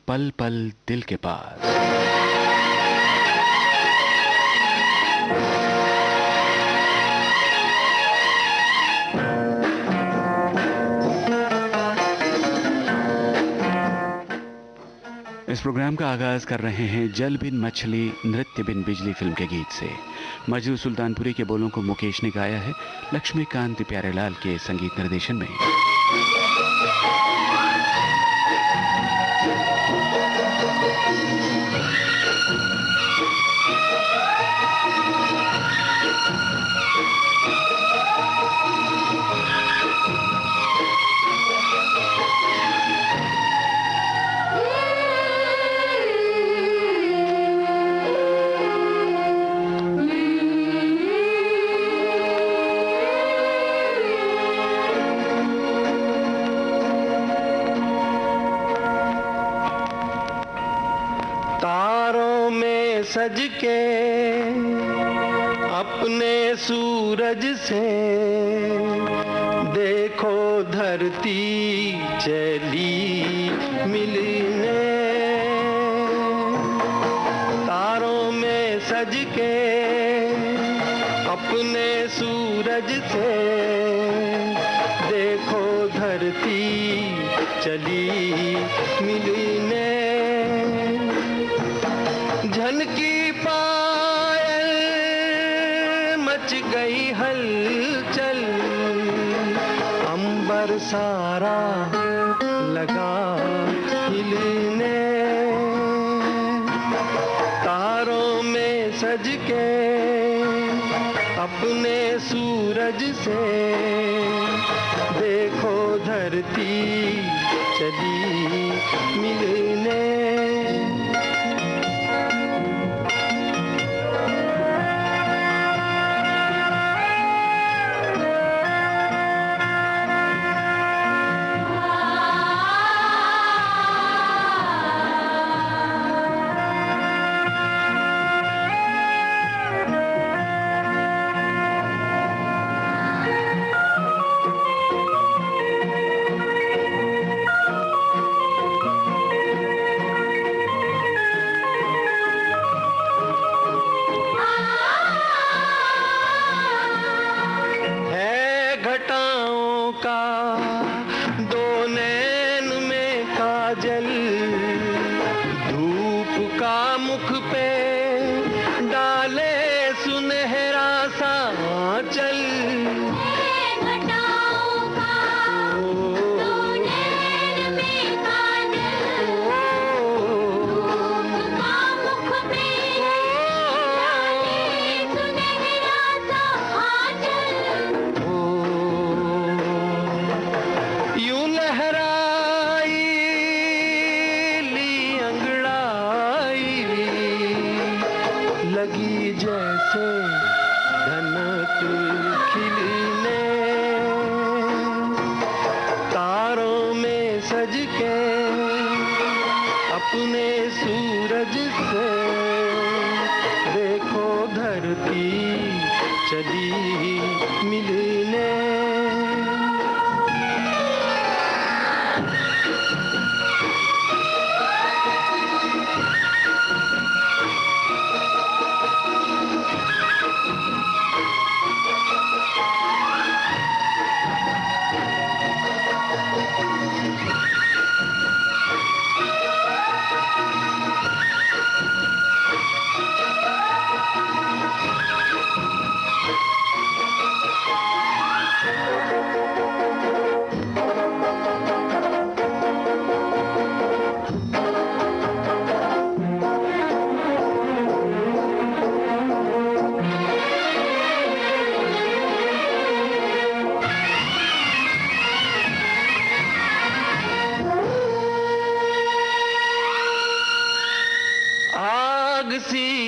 पल पल दिल के पास। इस प्रोग्राम का आगाज कर रहे हैं जल बिन मछली नृत्य बिन बिजली फिल्म के गीत से। मजरू सुल्तानपुरी के बोलों को मुकेश ने गाया है लक्ष्मीकांत प्यारेलाल के संगीत निर्देशन में। सज के अपने सूरज से देखो धरती चली मिलने। तारों में सज के अपने सूरज से देखो धरती चली मिलने। झनकी पायल मच गई हलचल, अंबर सारा लगा हिलने। तारों में सज के अपने सूरज से देखो धरती चली मिलने।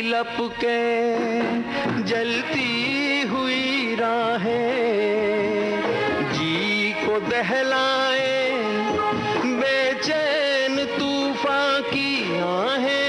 लपके जलती हुई राहें जी को दहलाए बेचैन तूफान की आहें।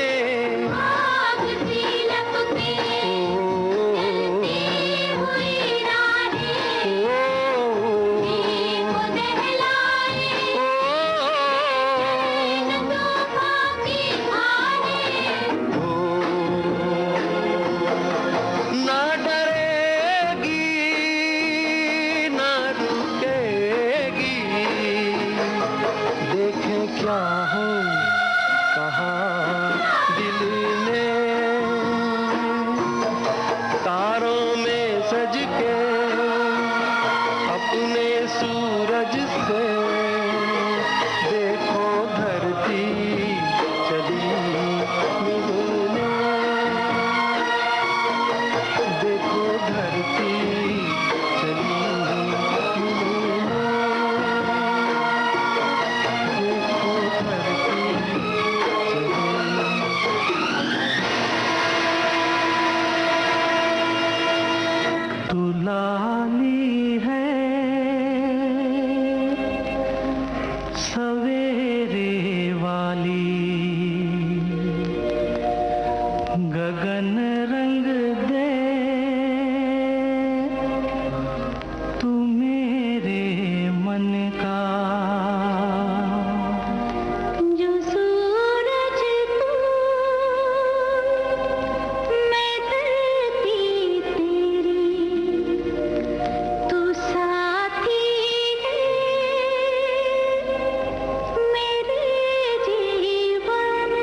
कहा दिल ने, तारों में सज के अपने सूरज से देखो धरती चली मिलने, देखो धरती चली मिलने, देखो धरती चली। तू लाली है सवेरे वाली, गगन रंग दे तू मेरे मन का, जो सूरज तू मैं धरती तेरी, तू साथी है मेरे जीवन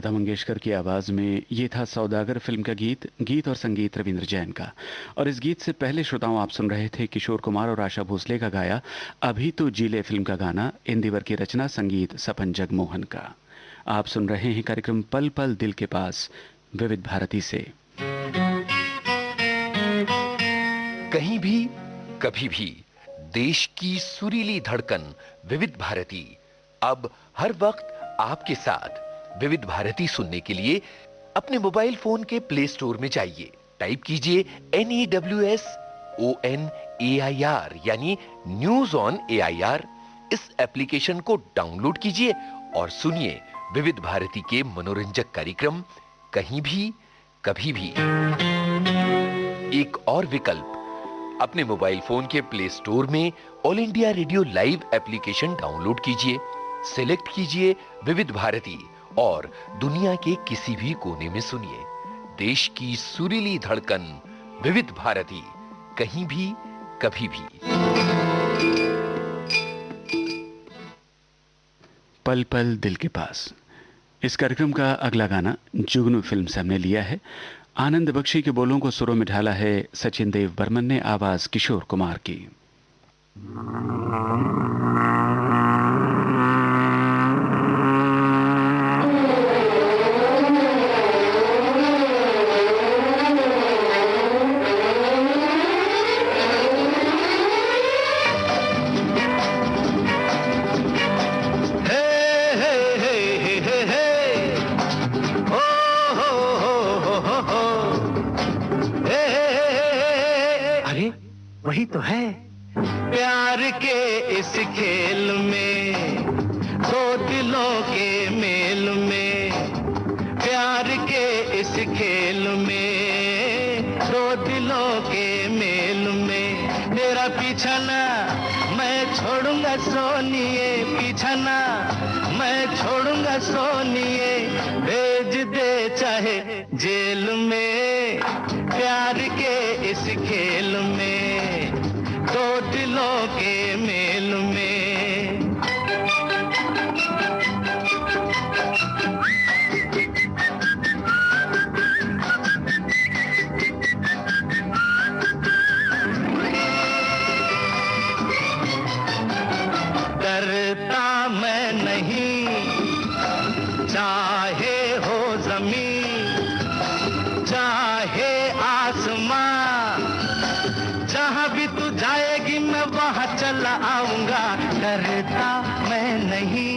लता मंगेशकर की आवाज़ में ये था सौदागर फिल्म का गीत और संगीत रविंद्र जैन का। और इस गीत से पहले श्रोताओं आप सुन रहे थे किशोर कुमार और आशा भोसले का गाया अभी तो जीले फिल्म का गाना, इंदिवर की रचना, संगीत सपन जगमोहन का। आप सुन रहे हैं कार्यक्रम पल पल दिल के पास विविध भारती से। कहीं भी कभी भी देश की सुरीली धड़कन विविध भारती अब हर वक्त आपके साथ। विविध भारती सुनने के लिए अपने मोबाइल फोन के प्ले स्टोर में जाइए, टाइप कीजिए NEWSONAIR यानी न्यूज ऑन AIR। इस एप्लीकेशन को डाउनलोड कीजिए और सुनिए विविध भारती के मनोरंजक कार्यक्रम कहीं भी कभी भी। एक और विकल्प, अपने मोबाइल फोन के प्ले स्टोर में all India radio live application download कीजिए, सिलेक्ट कीजिए विविध भारती और दुनिया के किसी भी कोने में सुनिए देश की सुरीली धड़कन विविध भारती, कहीं भी कभी भी। पल पल दिल के पास, इस कार्यक्रम का अगला गाना जुगनू फिल्म से हमने लिया है। आनंद बख्शी के बोलों को सुरों में ढाला है सचिन देव बर्मन ने, आवाज किशोर कुमार की। वही तो है प्यार के इस खेल में, दो दिलों के मेल में। प्यार के इस खेल में, दो दिलों के मेल में। तेरा पीछा ना मैं छोड़ूंगा सोनिए, पीछा ना मैं छोड़ूंगा सोनिए। भेज दे चाहे जेल में, प्यार के इस खेल में, दो दिलों के मेल में। डरता मैं नहीं, चाहे हो जमीन चाहे आसमां, जहां भी तू जाएगी मैं वहां चला आऊंगा। डरता मैं नहीं,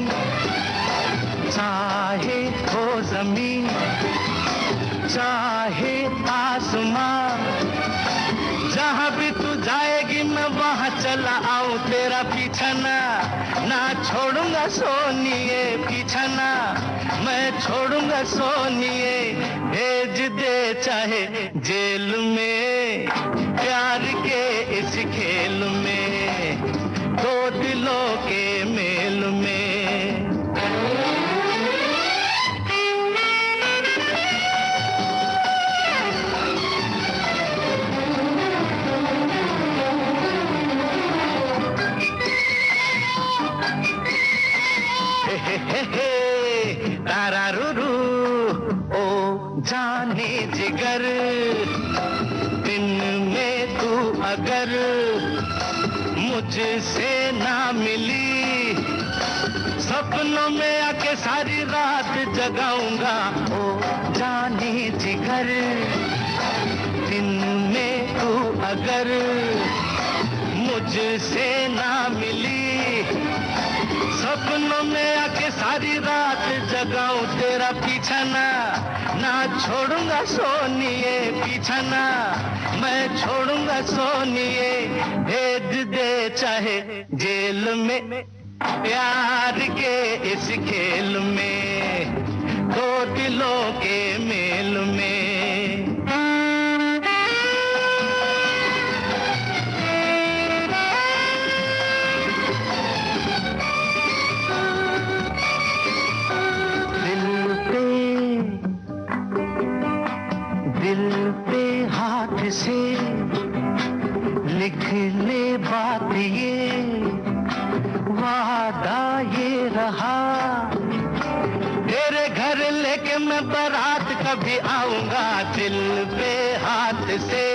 चाहे हो जमीन चाहे आसमां, जहां भी तू जाएगी मैं वहां चला आऊं। तेरा पीछा ना छोड़ूंगा सोनिए, पीछा ना मैं छोड़ूंगा सोनिए। भेज दे चाहे जेल में, प्यार के इस खेल में, दो दिलों के मेल में। तारा रूरू ओ जाने जिगर, दिन में तू अगर मुझसे ना मिली, सपनों में आके सारी रात जगाऊंगा। ओ जाने जिगर, दिन में तू अगर मुझसे ना मिली, सपनों में आके सारी रात जगाऊं। तेरा पीछा ना छोड़ूंगा सोनिए, पीछा ना मैं छोड़ूंगा सोनिए। भेज दे चाहे जेल में, प्यार के इस खेल में, दो दिलों के मेल में। दिल पे हाथ से लिख ले बात ये, वादा ये रहा, तेरे घर लेके मैं बारात कभी आऊंगा दिल पे हाथ से,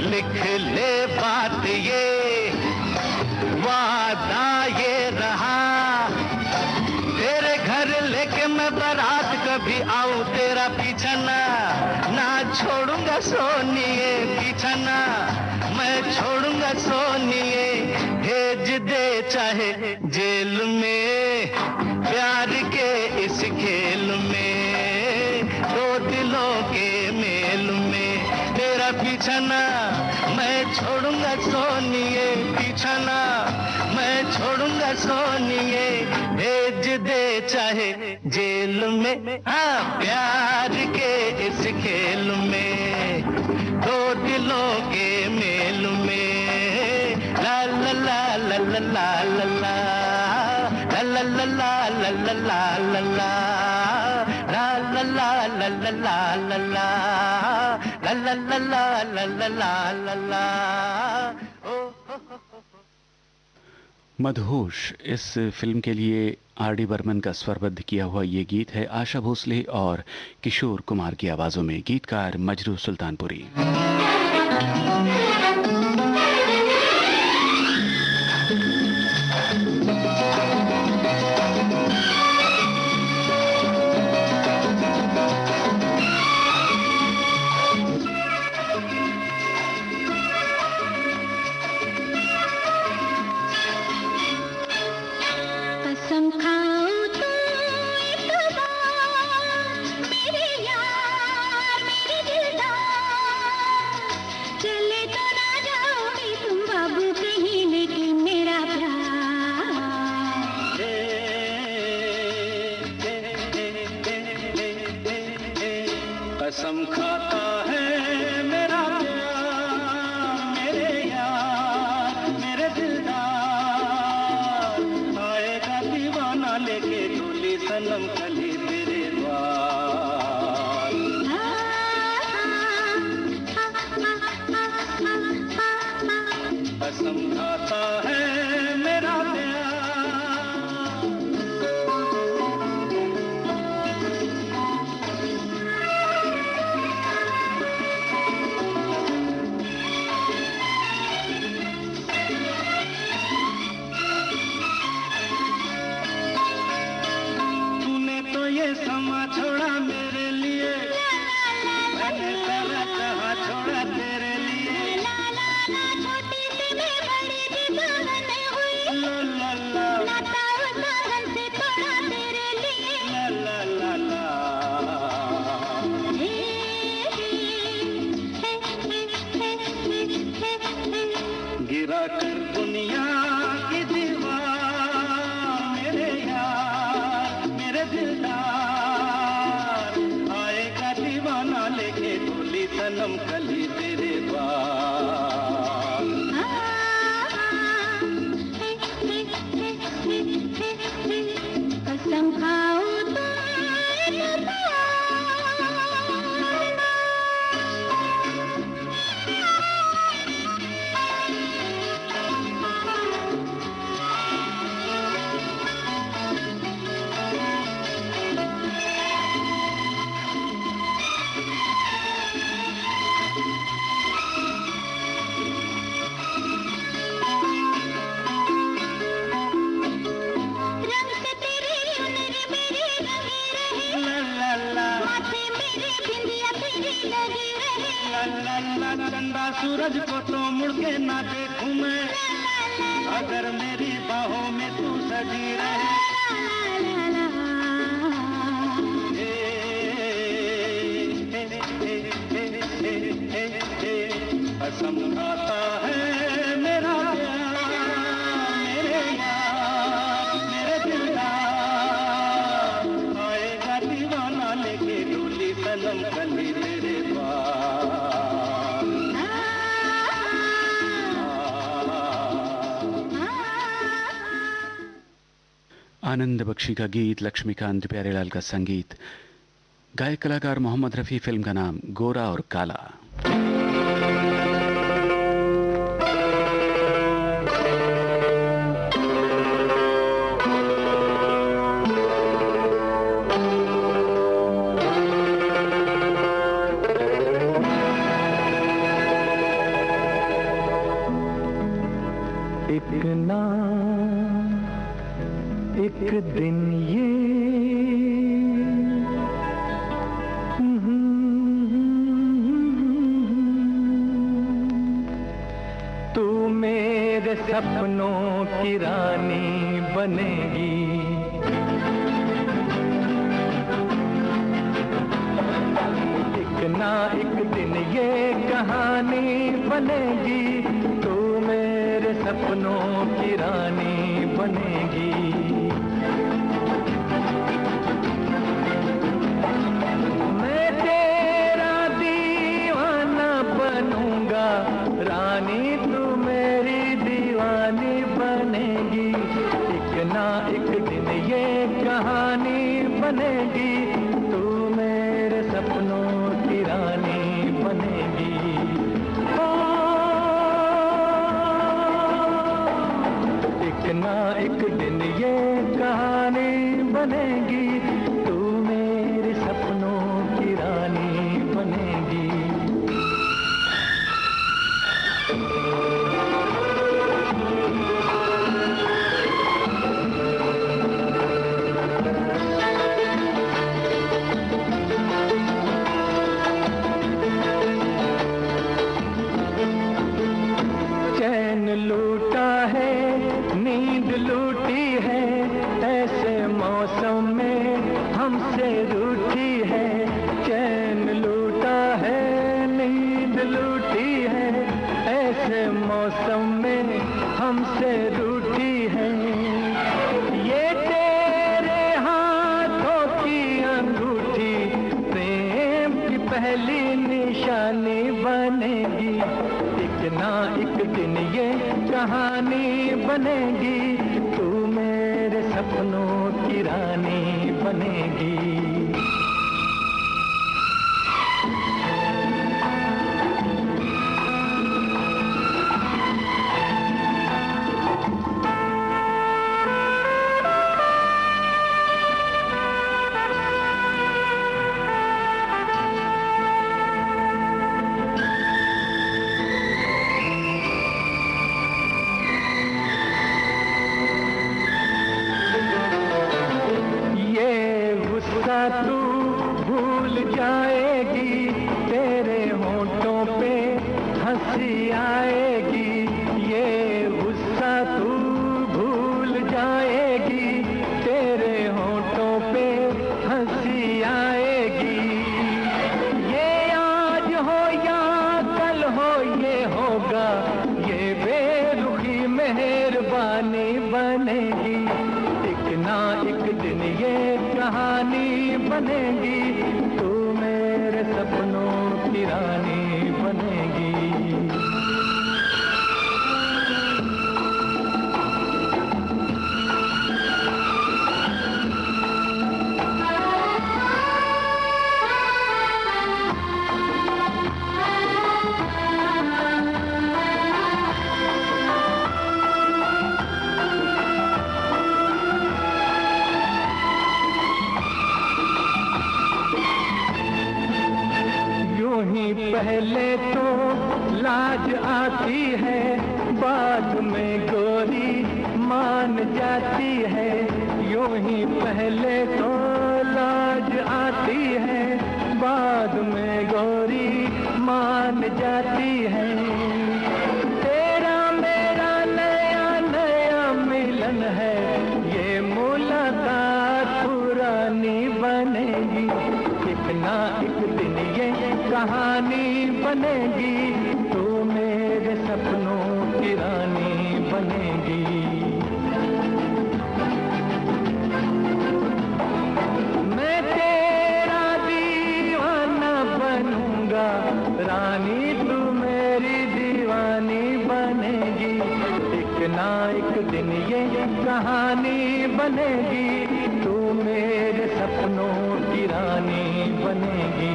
लिख ले बात ये, वादा ये रहा, तेरे घर लेके मैं बारात कभी आऊं तेरा पीछा ना छोड़ूंगा सोनिए, पीछा ना मैं छोड़ूंगा सोनिए, भेज दे चाहे जेल में, प्यार के इस खेल में, दो दिलों के मेल में, तेरा पीछा ना मैं छोड़ूंगा सोनिए, पीछा ना मैं छोड़ूंगा सोनिए, भेज दे चाहे जेल में, हाँ प्यार के इस खेल में, दो दिलों के मेल में, ला ला ला ला ला ला ला ला ला ला ला ला ला ला ला मदहोश इस फिल्म के लिए आर डी बर्मन का स्वरबद्ध किया हुआ ये गीत है आशा भोसले और किशोर कुमार की आवाजों में, गीतकार मजरू सुल्तानपुरी। कसम खाऊं तो एक बार मेरे यार मेरे दिलदार, चले तो ना जाओगे तुम बाबू कहीं लेकिन मेरा प्यार, कसम खाता है मेरा प्यार मेरे यार मेरे दिलदार, आएगा दीवाना लेके डोली सनम कली तेरे द्वार, कसम खाता है मेरा प्यार। तूने तो ये समा छोड़ा मेरे लिए, मैंने सारा जहां छोड़ा तेरे लिए, छोटी सी मैं बड़ी दीवान हुई, ला ला ला नाता उदाहरण से तोड़ा तेरे लिए, ला ला ला ला। गिरा कर दुनिया की दीवार मेरे यार मेरे दिलदार, आएगा दीवाना लेके डोली सनम कली तेरे द्वार, कसम खाऊं तो एक बार। रंग से तेरी चुनरी मेरी रंगी रहे, ला ला ला माथे मेरी बिंदिया तेरी लगी रहे, ला ला ला। चंदा सूरज को तो मुड़ के ना देखूं मैं, अगर मेरी बाहों में तू सजी रहे, कसम खाता है मेरा प्यार मेरे यार मेरे दिलदार, आएगा दीवाना लेके डोली सनम कली तेरे द्वार, आनंद बख्शी का गीत, लक्ष्मीकांत प्यारेलाल का संगीत, गायक कलाकार मोहम्मद रफ़ी, फिल्म का नाम गोरा और काला। एक ना एक दिन ये तू मेरे सपनों की रानी बनेगी। एक ना एक दिन ये कहानी बनेगी, तू मेरे सपनों की रानी बनेगी। मैं तेरा दीवाना बनूंगा, रानी तू मेरी दीवानी बनेगी। एक ना एक दिन ये कहानी बनेगी, तू मेरे सपनों की रानी बनेगी। ओ, एक ना एक दिन ये कहानी बनेगी, तू मेरे सपनों की रानी बनेगी। चैन लूटा है, नींद लूटी है, ऐसे मौसम में हमसे रूठी है। चैन लूटा है, नींद लूटी है, ऐसे मौसम में हमसे रूठी है। ये तेरे हाथों की अंगूठी प्रेम की पहली निशानी बनेगी। एक ना एक दिन ये कहानी बनेगी, तू मेरे सपनों की रानी बनेगी। तू भूल जाएगी, तेरे होंठों पे हंसी आएगी। ये गुस्सा तू भूल जाएगी, तेरे होंठों पे हंसी आएगी। ये आज हो या कल हो ये होगा, ये बेरुखी मेहरबानी बनेगी। एक ना एक दिन ये कहानी बनेगी, तू मेरे सपनों की रानी बनेगी। पहले तो लाज आती है, बाद में गोरी मान जाती है। यूं ही पहले तो लाज आती है, बाद में गोरी मान जाती है। तेरा मेरा नया नया मिलन है, ये मुलाकात पुरानी बनेगी। एक ना एक दिन ये कहानी बनेगी, तू मेरे सपनों की रानी बनेगी। मैं तेरा दीवाना बनूंगा, रानी तू मेरी दीवानी बनेगी। एक ना एक दिन ये कहानी बनेगी, तू मेरे सपनों की रानी बनेगी।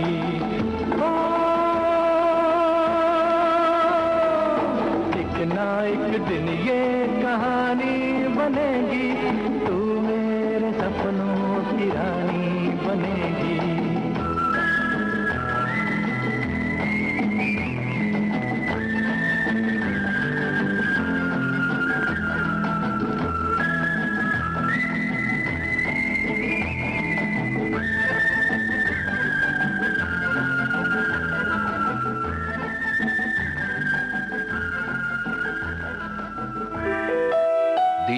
एक ना एक दिन ये कहानी बनेगी, तू मेरे सपनों की रानी बनेगी।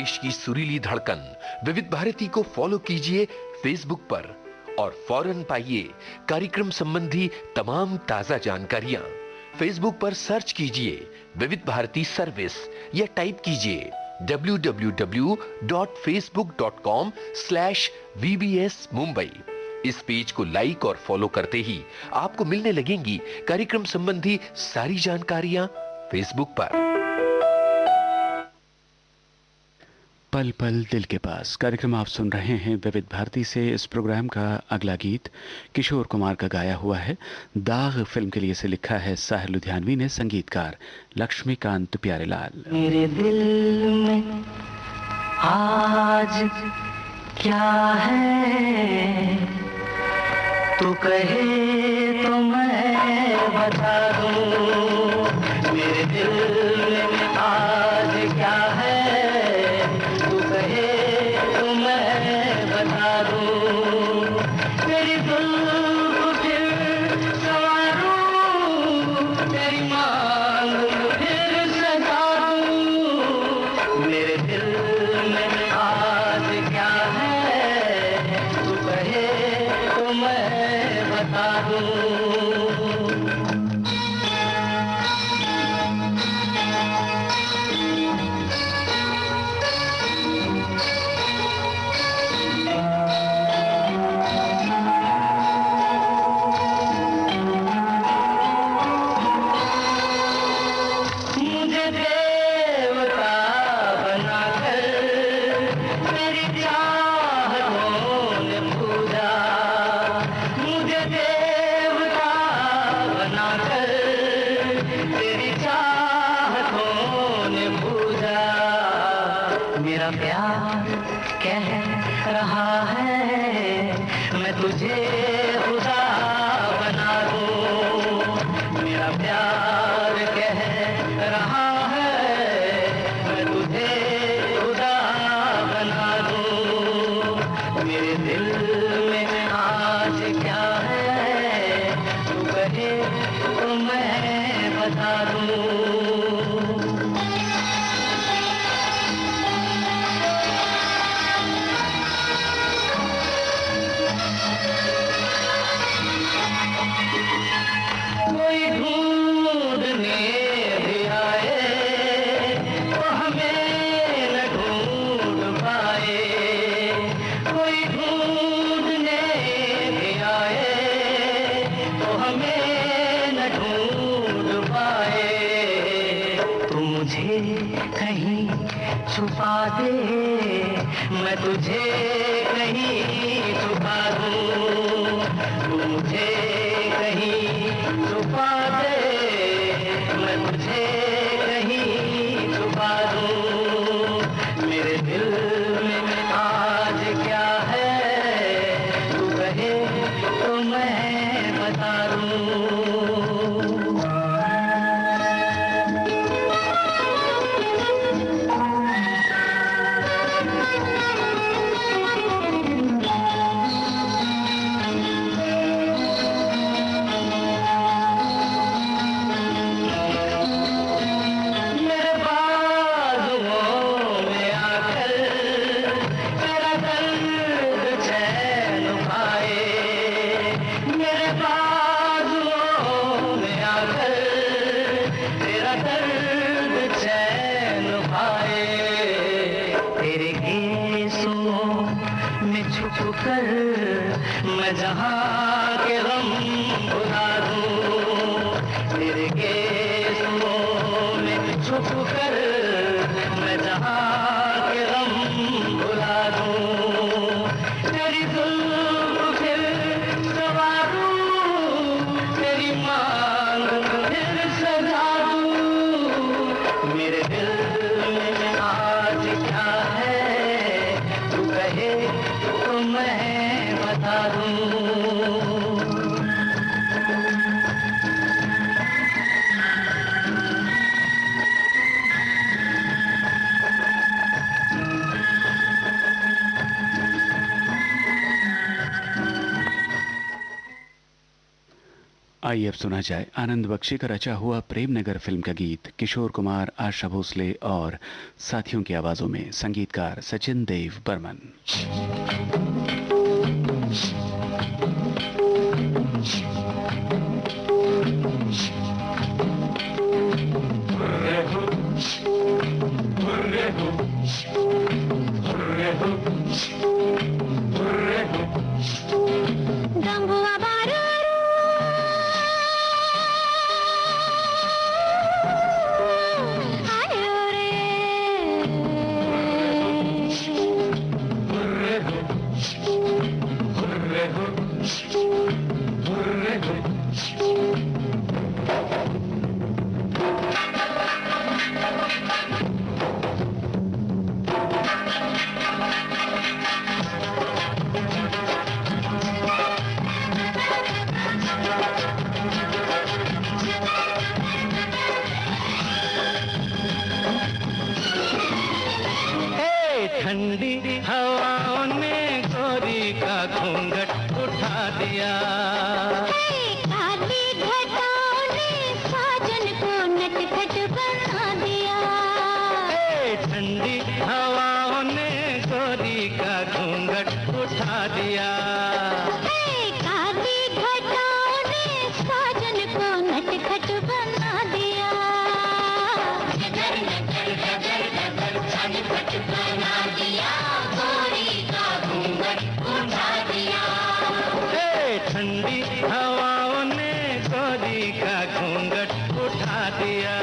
देश की सुरीली धड़कन विविध भारती को फॉलो कीजिए फेसबुक पर और फौरन पाइए कार्यक्रम संबंधी तमाम ताजा जानकारियां। फेसबुक पर सर्च कीजिए विविध भारती सर्विस या टाइप कीजिए www.facebook.com/VBS Mumbai। इस पेज को लाइक और फॉलो करते ही आपको मिलने लगेंगी कार्यक्रम संबंधी सारी जानकारियां फेसबुक पर। पल पल दिल के पास कार्यक्रम आप सुन रहे हैं विविध भारती से। इस प्रोग्राम का अगला गीत किशोर कुमार का गाया हुआ है। दाग फिल्म के लिए से लिखा है साहिर लुधियानवी ने, संगीतकार लक्ष्मीकांत प्यारेलाल। मेरे दिल में आज क्या है, तू कहे तो मैं बता दूं। मेरे दिल में आज क्या है, तू कहे तो मैं बता दूं। तेरी जुल्फ फिर संवारूं, तेरी मांग फिर सजा दूं। मेरे दिल में आज क्या है, तू कहे तो मैं बता दूं। मुझे देवता बनाकर तेरी चाहतों ने पूजा। मुझे देवता बनाकर तेरी चाहतों ने पूजा। मेरा प्यार कह रहा है मैं तुझे खुदा बना दूं। मेरा प्यार कह रहा है मैं तुझे खुदा बना दूं। मेरे दिल में आज क्या है, तू कहे तो मैं बता दूं। कोई ढूंढने भी आए तो हमें न ढूंढ पाए। कोई ढूंढने भी आए तो हमें न ढूंढ पाए। तू मुझे कहीं छुपा दे, मैं तुझे कहीं छुपा दूं। तू मुझे कहीं छुपा दे, मैं तुझे कहीं छुपा दूं। मेरे दिल में आज क्या है, तू कहे तो मैं बता दूं। मेरे बाजुओं में आकर तेरा दर्द चैन पाए। मेरे बाजुओं में आकर तेरा दर्द चैन पाए। तेरे केसों में छुप कर मैं जहां के गम भुला दूं। तेरे केसों में छुप कर मैं जहां के गम भुला दूं। तेरी जुल्फ फिर संवारूं, तेरी मांग फिर सजा दूं। मेरे दिल में आज क्या है, तू कहे तो मैं बता दूं। आइए अब सुना जाए आनंद बख्शी का रचा हुआ प्रेम नगर फिल्म का गीत किशोर कुमार, आशा भोसले और साथियों की आवाजों में, संगीतकार सचिन देव बर्मन। गंगुआ बारूरू आयो रे ठंडी हवाओं ने गोरी का घूंघट उठा दिया। काली घटाओं ने साजन को नटखट बना दिया। ठंडी हवाओं ने गोरी का घूंघट उठा दिया। काली घटाओं ने साजन को नटखट बना दिया। ठंडी हवाओं ने गोरी का घूंघट उठा दिया।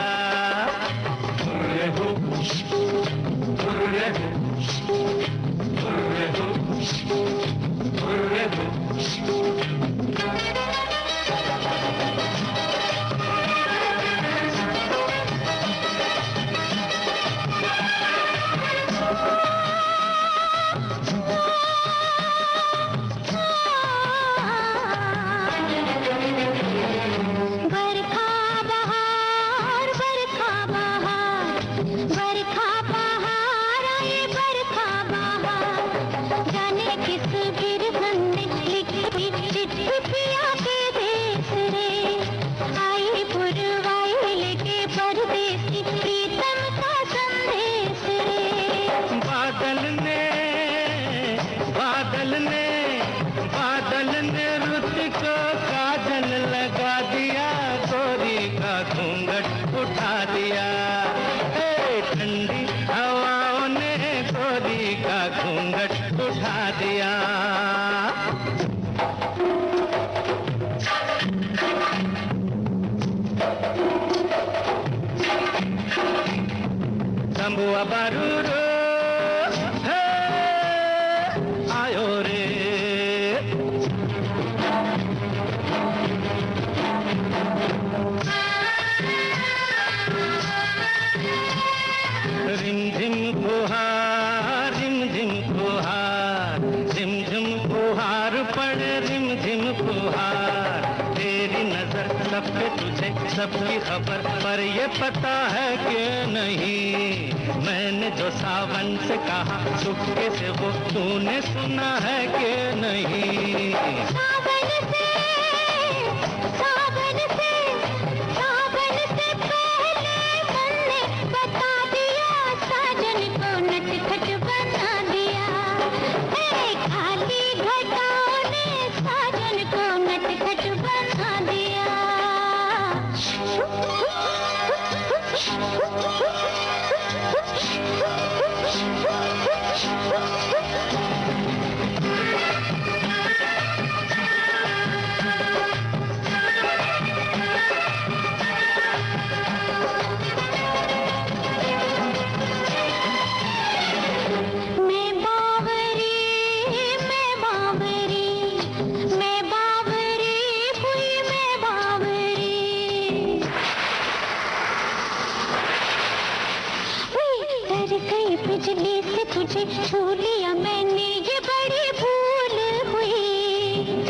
बादल ने रुत को काजल लगा दिया, गोरी का घूंघट उठा दिया। ठंडी हवाओं ने गोरी का घूंघट उठा दिया। शंभुआ बारूरो आयो रे। रिम झिम फुहार, रिम झिम फुहार, झिम झिम फुहार पड़े, रिम झिम फुहार। तेरी नजर सब पे तुझे सबकी खबर, पर ये पता है कि नहीं, मैंने जो सावन से कहा चुपके से वो तूने सुना है कि नहीं। सावन से पहले मैंने बता दिया, साजन को नटखट बना दिया। खाली घटाओं ने साजन को नटखट बना दिया। बिजली से तुझे छू लिया मैंने, ये बड़ी भूल हुई।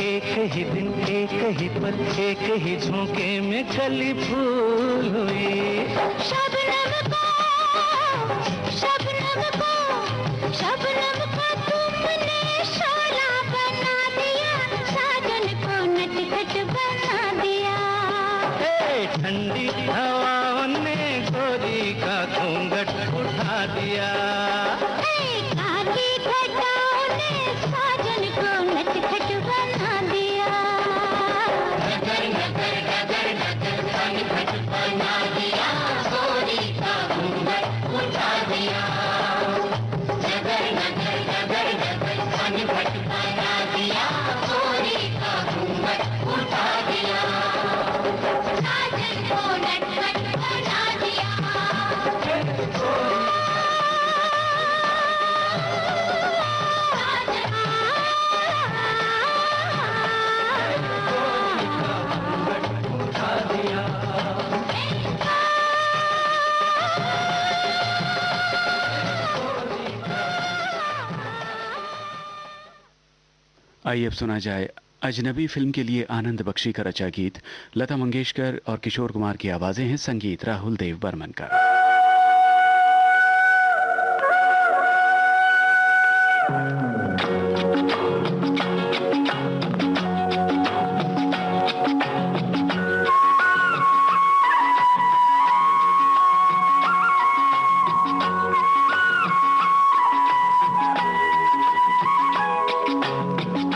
एक ही दिन एक ही पल एक ही झोंके में खली फूल हुई। शबनम को तुमने शोला बना दिया, साजन को नटखट बना दिया। ठंडी हवाओं ने गोरी का घूंघट उठा दिया। काली घटाओं ने साजन को नटखट बना दिया। नगर नगर नगर नगर नटखट बना दिया, गोरी का घूंघट उठा दिया। नगर नगर नगर नगर नटखट बना दिया, गोरी का घूंघट उठा दिया। साजन को नटखट बना दिया। आइए अब सुना जाए अजनबी फिल्म के लिए आनंद बख्शी का रचा गीत। लता मंगेशकर और किशोर कुमार की आवाजें हैं, संगीत राहुल देव बर्मन का।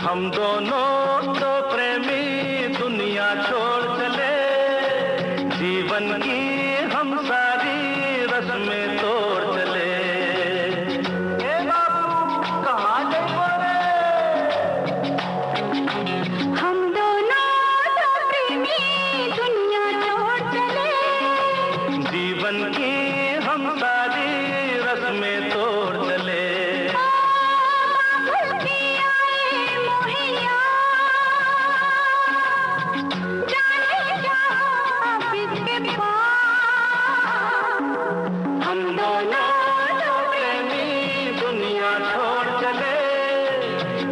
हम दोनों तो प्रेमी दुनिया छोड़ चले, जीवन की हम सारी रस्में तोड़ चले। ए बाबू कहाँ गए? हम दोनों तो प्रेमी दुनिया छोड़ चले, जीवन की हम सारी रस्में तोड़ चले। भूल के आए मोहिया, जाने जहाँ किसके पास। हम दोनों तो प्रेमी दुनिया छोड़ चले,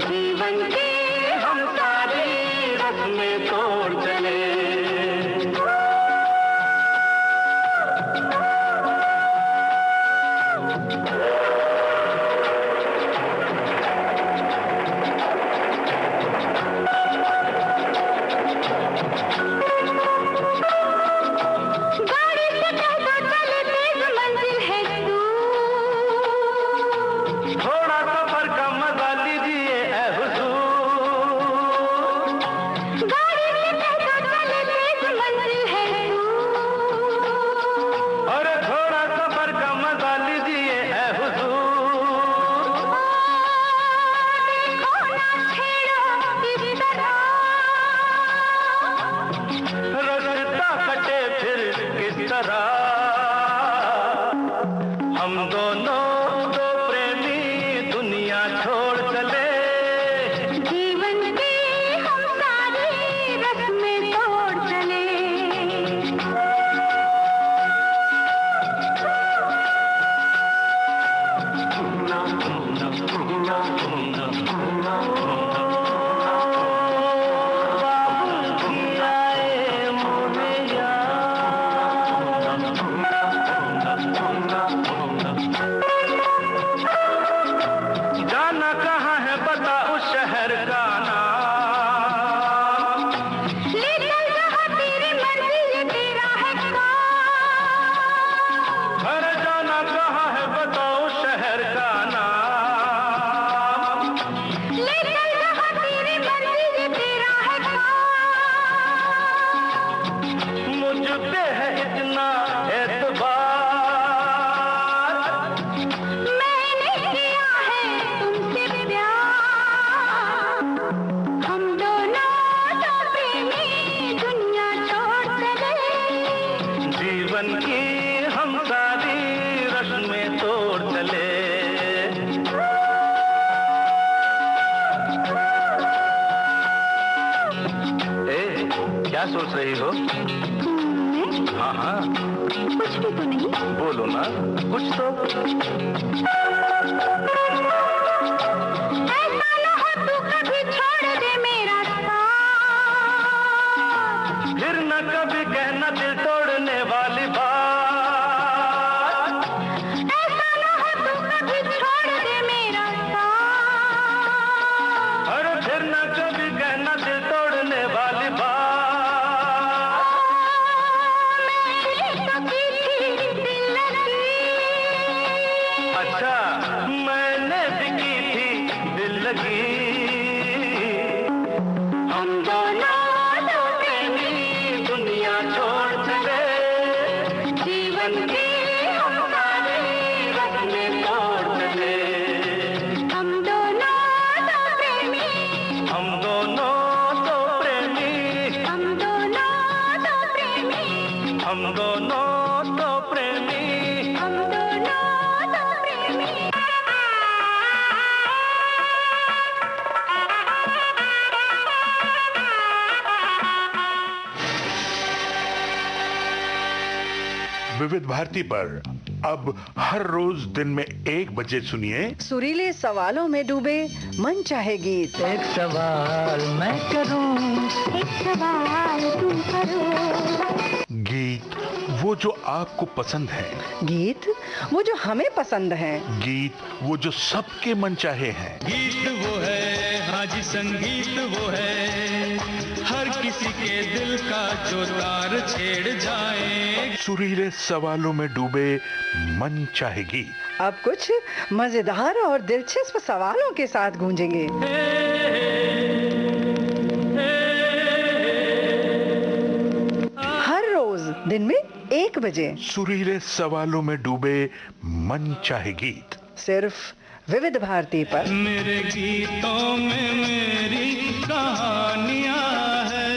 जीवन की हम सारी रस्में तोड़ चले। गाड़ी से कहता चले तेज मंजिल है दूर। थोड़ा सफर का मजा लीजिए ऐ हुजूर। गाड़ी से कहता चले तेज मंजिल है दूर। और थोड़ा सफर का मजा लीजिए ऐ हुजूर। देखो ना छेड़ो इस तरह, रास्ता कटे फिर किस तरह। हम दोनों तो प्रेमी दुनिया छोड़ चले, जीवन की हम सारी रस्में तोड़ चले। जाना कहाँ है बता उस शहर का नाम। ले चल जहाँ तेरी मर्जी ये तेरा है काम। अरे जाना कहाँ है बता उस शहर का नाम। ले चल जहाँ तेरी मर्जी ये तेरा है काम। मुझ पे है इतना एतबार, मैंने किया है तुमसे प्यार। हम दोनों तो प्रेमी दुनिया छोड़ चले, जीवन की हम सारी रस्में तोड़ चले। ए, क्या सोच रही हो? हाँ हाँ कुछ भी तो नहीं। बोलो ना कुछ तो। ऐसा न हो तू कभी छोड़ दे मेरा साथ। फिर न कभी कहना दिल तोड़ने वाली बात। ऐसा न हो तू कभी छोड़ दे मेरा साथ। अरे फिर न कभी कहना दिल तोड़ने वाली बात। मन की हमारी रस्में तोड़ दे। हम दोनों तो प्रेमी, हम दोनों तो प्रेमी, हम दोनों तो प्रेमी, हम दोनों तो प्रेमी। हम दोनों तो प्रेमी। विविध भारती पर अब हर रोज दिन में 1 बजे सुनिए सुरीले सवालों में डूबे मन चाहे गीत। एक सवाल मैं करूं, एक सवाल तुम करो। गीत वो जो आपको पसंद है, गीत वो जो हमें पसंद है। गीत वो जो सबके मन चाहे हैं। गीत वो है, हाँ जी संगीत वो है, हर किसी के दिल का जो तार छेड़ जाए। सुरीले सवालों में डूबे मन चाहे गीत। अब कुछ मजेदार और दिलचस्प सवालों के साथ गूंजेंगे। हर रोज दिन में 1 बजे सुरीले सवालों में डूबे मन चाहे गीत। सिर्फ विविध भारती पर। मेरे गीतों में मेरी कहानियां हैं।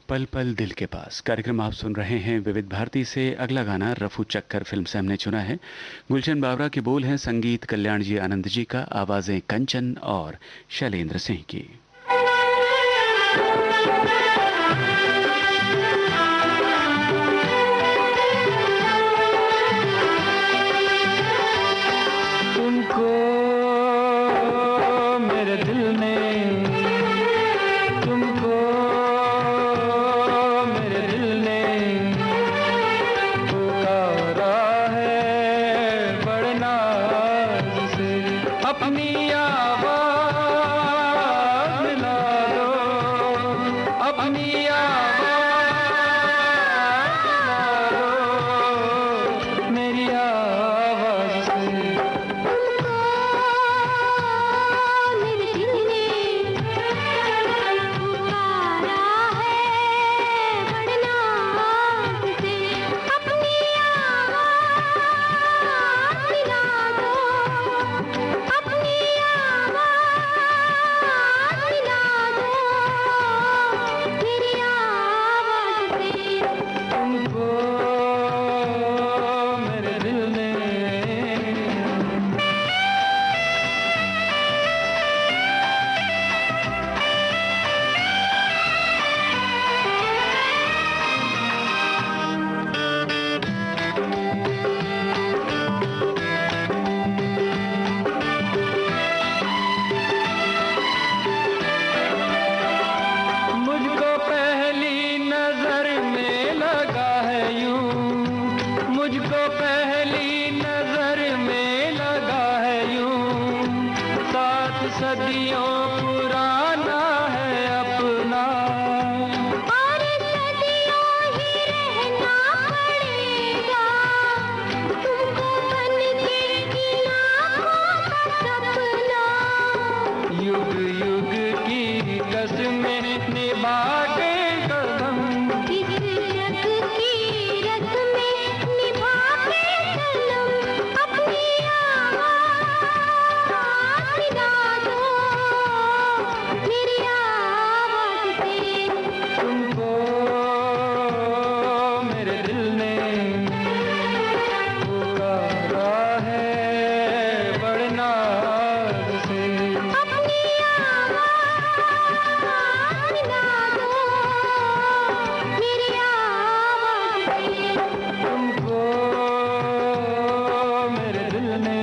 पल पल दिल के पास कार्यक्रम आप सुन रहे हैं विविध भारती से। अगला गाना रफू चक्कर फिल्म से हमने चुना है। गुलशन बावरा के बोल हैं, संगीत कल्याण जी आनंद जी का, आवाजें कंचन और शैलेंद्र सिंह की। तुमको मेरे दिल ने, तुमको मेरे दिल ने पुकारा है बड़े नाज से। अपनी आवाज मिला दो, अपनी आवाज मिला दो मेरी आवाज से। मेरे दिल ने पुकारा है बड़े नाज से। अपनी आवाज मिला दो, अपनी आवाज मिला दो मेरी आवाज से। तुमको मेरे दिल ने मुझको पहली नजर में लगा है यूं, मुझको पहली नजर में लगा है यूं। 7 सदियों पुराना है अपना, और सदियों ही रहना पड़ेगा तुमको बन के इन आँखों का सपना। युग युग की कसमें निभा के कदम। इस जग की रस्में निभा के चलूं, अपनी आवाज मिला दो मेरी आवाज से। तुमको मेरे दिल ने पुकारा है बड़े नाज से। अपनी आवाज मिला दो मेरी आवाज से। तुमको मेरे दिल ने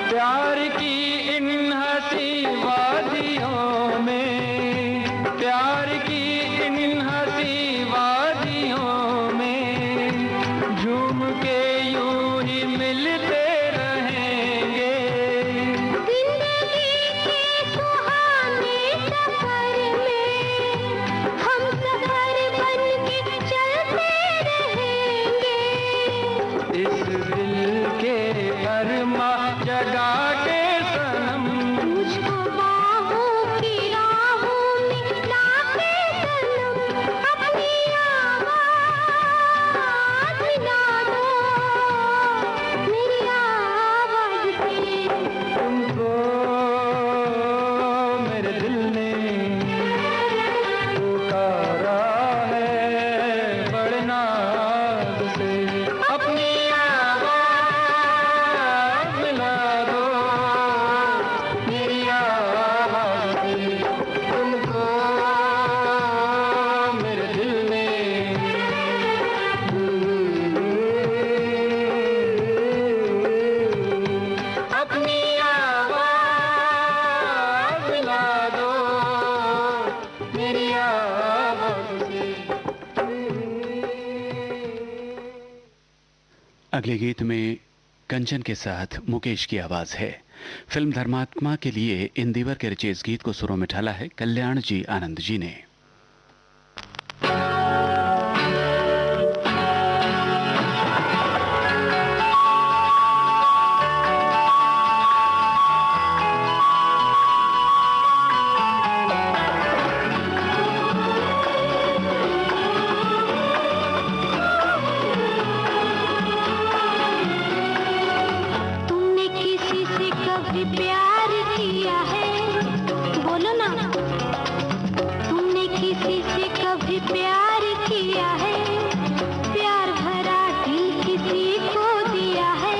प्यार की इन हंसी वादियों में, प्यार की इन हंसी वादियों में झूम के यूं ही मिलते रहें दिल के अरमा जगा के सनम, मुझको बाहों की राहों में लाके सनम, अपनी आवाज़ मिला दो मेरी आवाज़ से। तुमको मेरे दिल ने पुकारा है बड़े नाज से, अपनी आवाज़ मिला दो मेरी आवाज़ से। तुमको मेरे दिल ने अपनी आवाज़ मिला दो मेरी आवाज़ से। अगले गीत में कंचन के साथ मुकेश की आवाज है। फिल्म धर्मात्मा के लिए इंदिवर के रचे इस गीत को सुरों में ढाला है कल्याण जी आनंद जी ने। तुमने किसी से कभी प्यार किया है? बोलो ना। तुमने किसी से कभी प्यार किया है? प्यार भरा दिल किसी को दिया है?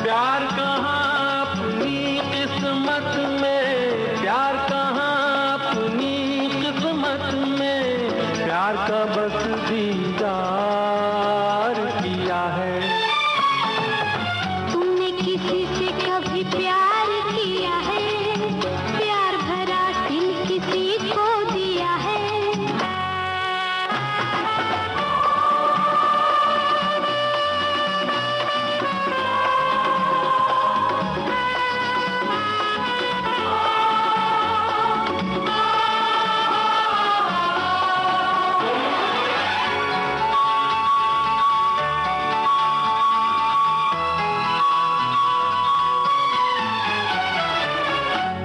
प्यार कहाँ अपनी किस्मत में, प्यार कहाँ अपनी किस्मत में, प्यार का बस दीदार किया है। तुमने किसी से कभी प्यार किया है? प्यार भरा दिल किसी को दिया है?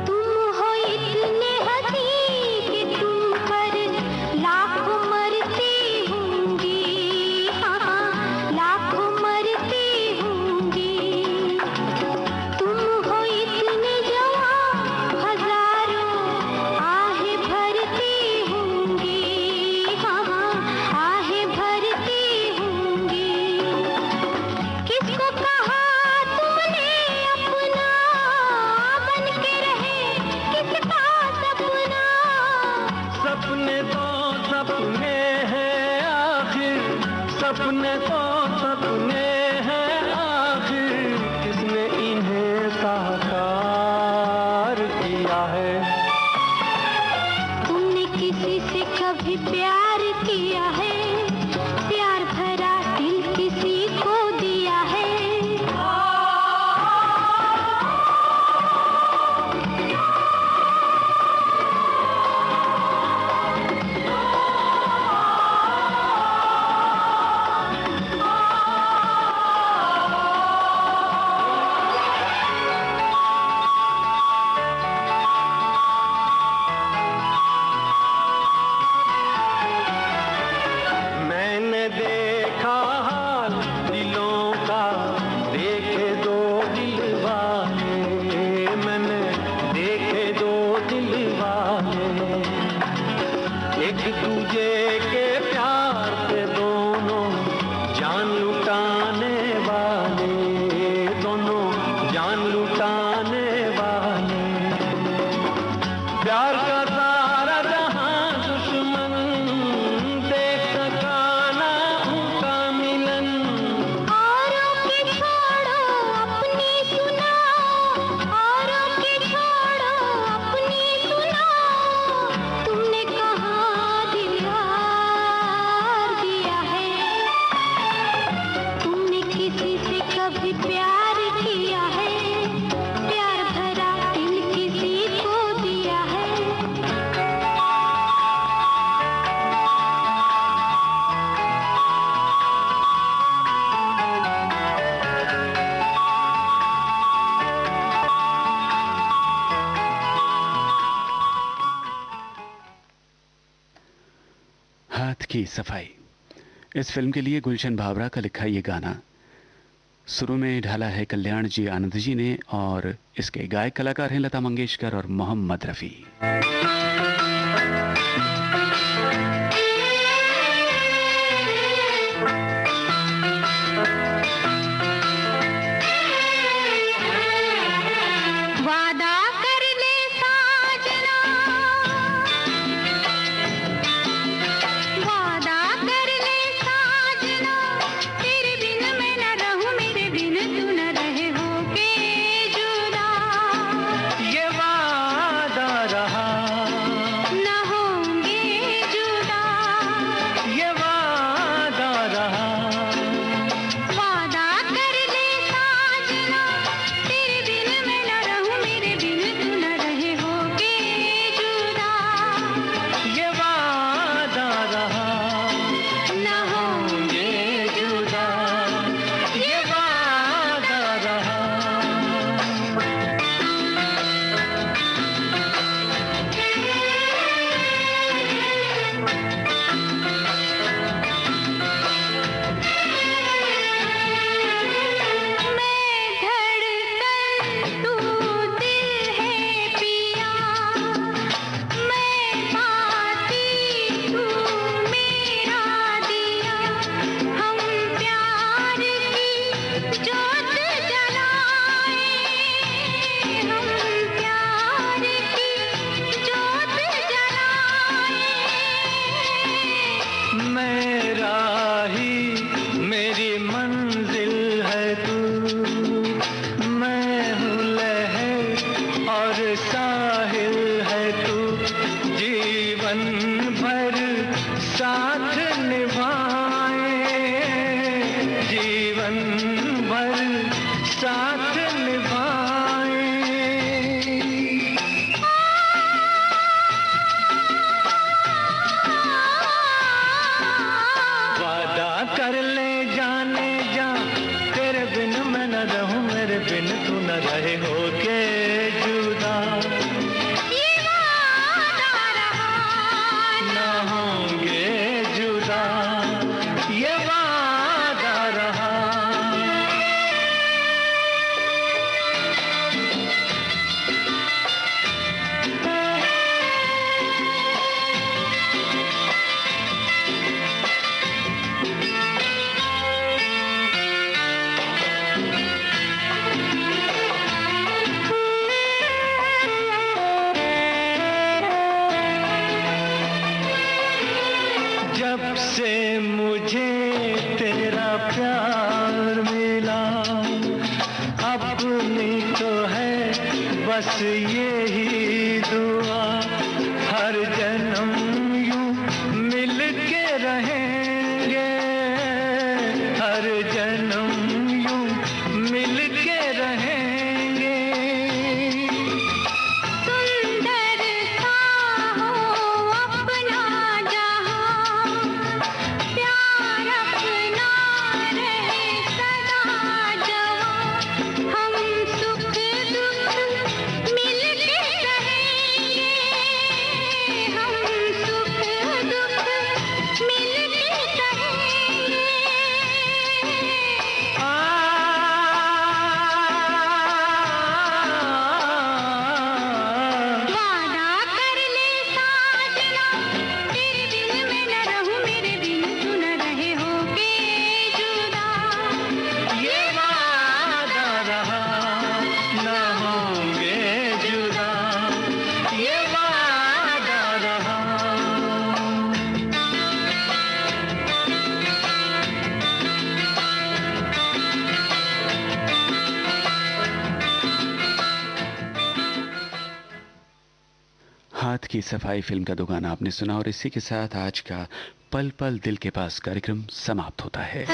तुम हो इतने हंसी कि तुम पर लाखों मरती होंगी, हाँ लाखों मरती होंगी। तुम हो इतने जवां हजारों आहें भरती होंगी, हाँ आहें भरती होंगी। किसको कहा तुमने अपना बन के रहे किसका सपना? सपने तो सपने हैं आखिर, सपने तो सपने हैं आखिर, किसने इन्हें साकार किया है। तुमने किसी से कभी प्यार किया है? प्यार भरा दिल किसी को दिया है? मैंने देखा हाल दिलों का, देखे दो दिल वाले, मैंने देखे दो दिल वाले, एक दूजे के प्यार पे दोनों जान लुटाने वाले, दोनों जान लुटाने वाले। प्यार का सारा जहां दुश्मन देख सका ना उनका मिलन। औरों के छोड़ो अपनी सुनाओ, औरों के छोड़ो अपनी सुनाओ। तुमने कहाँ दिल हार दिया है? तुमने की सफाई। इस फिल्म के लिए गुलशन भावरा का लिखा ये गाना शुरू में ढाला है कल्याण जी आनंद जी ने, और इसके गायक कलाकार हैं लता मंगेशकर और मोहम्मद रफ़ी। हाथ की सफाई फिल्म का गाना आपने सुना, और इसी के साथ आज का पल पल दिल के पास कार्यक्रम समाप्त होता है।